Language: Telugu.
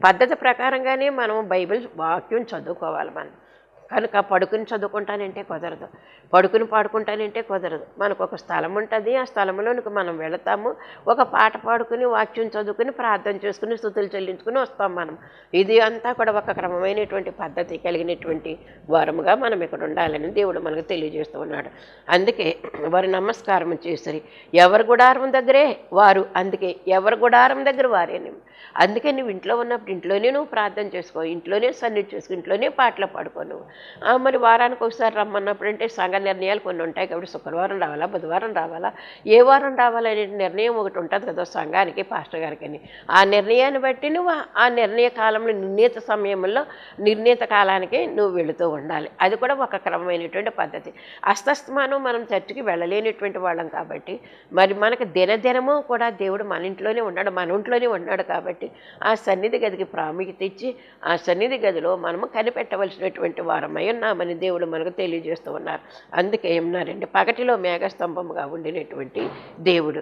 పద్ధతి ప్రకారంగానే మనం బైబిల్ వాక్యం చదువుకోవాలి మనం. కనుక పడుకుని చదువుకుంటానంటే కుదరదు, పడుకుని పాడుకుంటానంటే కుదరదు. మనకు ఒక స్థలం ఉంటుంది, ఆ స్థలంలోనికి మనం వెళతాము, ఒక పాట పాడుకుని వాక్యం చదువుకుని ప్రార్థన చేసుకుని స్తుతులు చెల్లించుకుని వస్తాం మనం. ఇది అంతా కూడా ఒక క్రమమైనటువంటి పద్ధతి కలిగినటువంటి వారముగా మనం ఇక్కడ ఉండాలని దేవుడు మనకు తెలియజేస్తూ ఉన్నాడు. అందుకే వారు నమస్కారం చేసిరి, ఎవరి గుడారం దగ్గరే వారు, అందుకే ఎవరి గుడారం దగ్గర వారేనేమి. అందుకే నువ్వు ఇంట్లో ఉన్నప్పుడు ఇంట్లోనే నువ్వు ప్రార్థన చేసుకో, ఇంట్లోనే సన్నిధి చేసుకో, ఇంట్లోనే పాటలు పాడుకో నువ్వు. మరి వారానికి ఒకసారి రమ్మన్నప్పుడు అంటే సంఘ నిర్ణయాలు కొన్ని ఉంటాయి కాబట్టి శుక్రవారం రావాలా, బుధవారం రావాలా, ఏ వారం రావాలనే నిర్ణయం ఒకటి ఉంటుంది కదా సంఘానికి, పాస్టర్ గారికి అని. ఆ నిర్ణయాన్ని బట్టి నువ్వు ఆ నిర్ణయ కాలంలో నిర్ణీత సమయంలో నిర్ణీత కాలానికి నువ్వు వెళుతూ ఉండాలి. అది కూడా ఒక క్రమమైనటువంటి పద్ధతి. అస్తమానం మనం చర్చికి వెళ్ళలేనటువంటి వాళ్ళం కాబట్టి మరి మనకు దినదినము కూడా దేవుడు మన ఇంట్లోనే ఉన్నాడు, మన ఇంట్లోనే ఉన్నాడు కాబట్టి ఆ సన్నిధి గదికి ప్రాముఖ్యత ఇచ్చి ఆ సన్నిధి గదిలో మనము కనిపెట్టవలసినటువంటి వారమై ఉన్నామని దేవుడు మనకు తెలియజేస్తూ ఉన్నారు. అందుకే ఏమన్నారండి, పగటిలో మేఘస్తంభముగా ఉండినటువంటి దేవుడు.